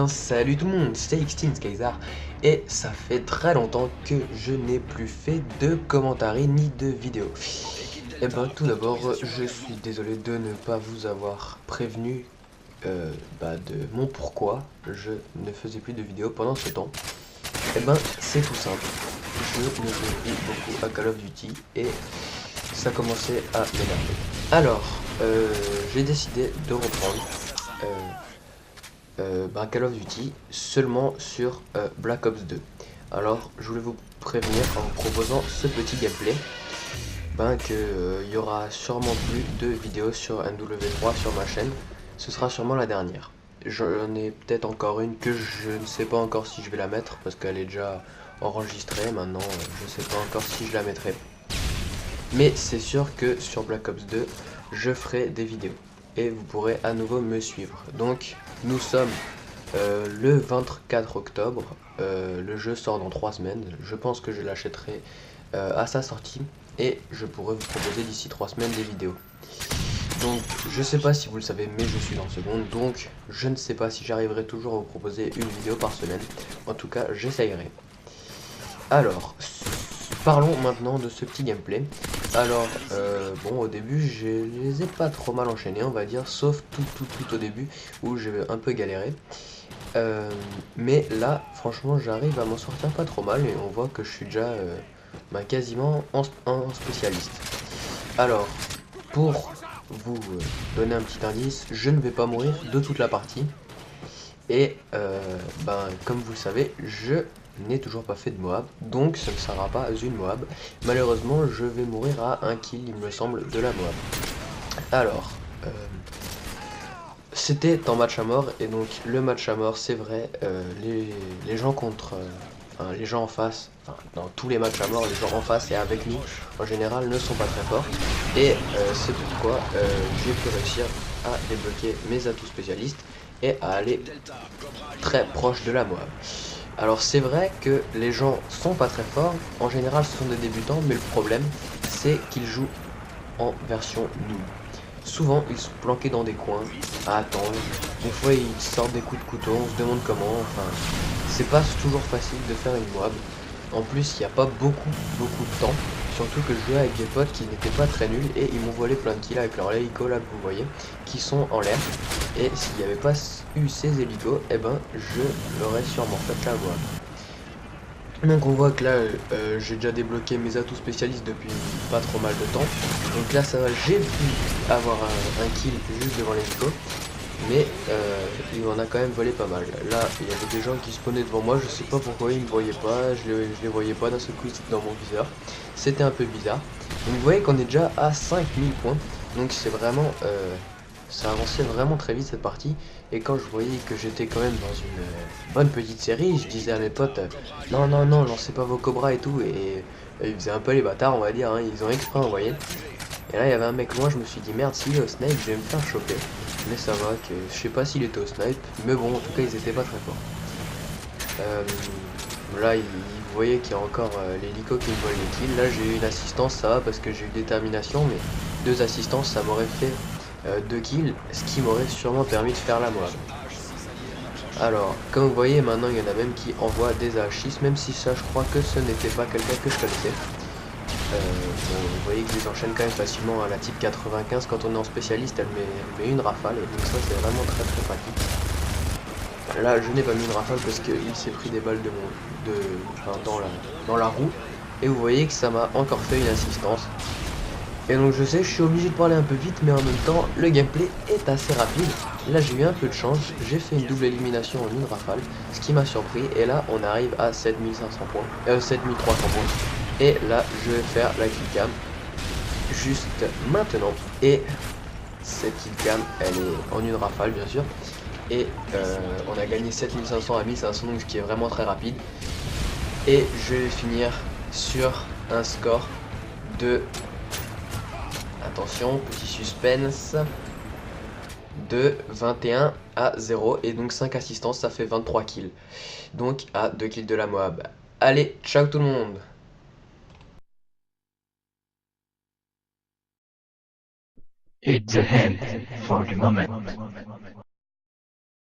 bien salut tout le monde, c'est Xtin Skyzar et ça fait très longtemps que je n'ai plus fait de commentaires ni de vidéos. Et ben tout d'abord, je suis désolé de ne pas vous avoir prévenu de mon pourquoi je ne faisais plus de vidéos pendant ce temps. Et ben c'est tout simple, je ne joue plus beaucoup à Call of Duty et ça commençait à m'énerver. Alors, j'ai décidé de reprendre Call of Duty seulement sur Black Ops 2. Alors je voulais vous prévenir en vous proposant ce petit gameplay qu'il y aura sûrement plus de vidéos sur MW3 sur ma chaîne. Ce sera sûrement la dernière. J'en ai peut-être encore une que je ne sais pas encore si je vais la mettre parce qu'elle est déjà enregistrée. Maintenant je sais pas encore si je la mettrai. Mais c'est sûr que sur Black Ops 2 je ferai des vidéos et vous pourrez à nouveau me suivre. Donc nous sommes le 24 octobre, le jeu sort dans 3 semaines, je pense que je l'achèterai à sa sortie et je pourrai vous proposer d'ici 3 semaines des vidéos. Donc je sais pas si vous le savez mais je suis dans le second, donc je ne sais pas si j'arriverai toujours à vous proposer une vidéo par semaine, en tout cas j'essayerai. Alors, parlons maintenant de ce petit gameplay. Alors, bon, au début, je les ai pas trop mal enchaînés, on va dire, sauf tout au début, où j'ai un peu galéré. Mais là, franchement, j'arrive à m'en sortir pas trop mal, et on voit que je suis déjà quasiment en spécialiste. Alors, pour vous donner un petit indice, je ne vais pas mourir de toute la partie. Et comme vous le savez, je n'ai toujours pas fait de Moab, donc ce ne sera pas une Moab. Malheureusement, je vais mourir à un kill, il me semble, de la Moab. Alors, c'était en match à mort, et donc le match à mort, c'est vrai, les gens les gens en face, dans tous les matchs à mort, les gens en face et avec nous, en général, ne sont pas très forts. Et c'est pourquoi j'ai pu réussir à débloquer mes atouts spécialistes et à aller très proche de la Moab. Alors c'est vrai que les gens sont pas très forts, en général ce sont des débutants, mais le problème c'est qu'ils jouent en version noob. Souvent ils sont planqués dans des coins à attendre, des fois ils sortent des coups de couteau, on se demande comment, enfin c'est pas toujours facile de faire une Moab. En plus il n'y a pas beaucoup de temps, surtout que je jouais avec des potes qui n'étaient pas très nuls et ils m'ont volé plein de kills avec leur hélico là que vous voyez, qui sont en l'air. Et s'il n'y avait pas eu ces hélicos, eh ben je l'aurais sûrement fait la Moab. Donc on voit que là j'ai déjà débloqué mes atouts spécialistes depuis pas trop mal de temps. Donc là ça va, j'ai pu avoir un kill juste devant l'hélico. Mais il en a quand même volé pas mal. Là il y avait des gens qui spawnaient devant moi, je sais pas pourquoi ils me voyaient pas, je les voyais pas d'un seul coup dans mon viseur. C'était un peu bizarre. Donc vous voyez qu'on est déjà à 5000 points. Donc c'est vraiment ça avançait vraiment très vite cette partie. Et quand je voyais que j'étais quand même dans une bonne petite série, je disais à mes potes non lancez pas vos cobras et tout. Et ils faisaient un peu les bâtards on va dire, hein, ils ont exprès envoyé. Et là il y avait un mec loin, je me suis dit merde, s'il est au snipe je vais me faire choper. Mais ça va, que je sais pas s'il était au snipe, mais bon en tout cas ils étaient pas très forts. Là vous voyez qu'il y a encore l'hélico qui me vole les kills. Là j'ai eu une assistance, ça va parce que j'ai eu détermination, mais 2 assistances ça m'aurait fait 2 kills, ce qui m'aurait sûrement permis de faire la Moab. Alors, comme vous voyez, maintenant il y en a même qui envoient des AH6, même si ça je crois que ce n'était pas quelqu'un que je connaissais. Bon, vous voyez qu'ils enchaînent quand même facilement à la type 95, quand on est en spécialiste elle met une rafale, et donc ça c'est vraiment très pratique. Là je n'ai pas mis une rafale parce qu'il s'est pris des balles dans la roue, et vous voyez que ça m'a encore fait une assistance. Et donc je sais, je suis obligé de parler un peu vite, mais en même temps, le gameplay est assez rapide. Là j'ai eu un peu de chance, j'ai fait une double élimination en une rafale, ce qui m'a surpris. Et là on arrive à 7500 points, 7300 points. Et là je vais faire la killcam juste maintenant. Et cette killcam, elle est en une rafale bien sûr. Et on a gagné 7500 à 1500, donc ce qui est vraiment très rapide. Et je vais finir sur un score de... Attention, petit suspense, de 21 à 0 et donc 5 assistances, ça fait 23 kills. Donc à 2 kills de la Moab. Allez, ciao tout le monde. It's a hand for the moment.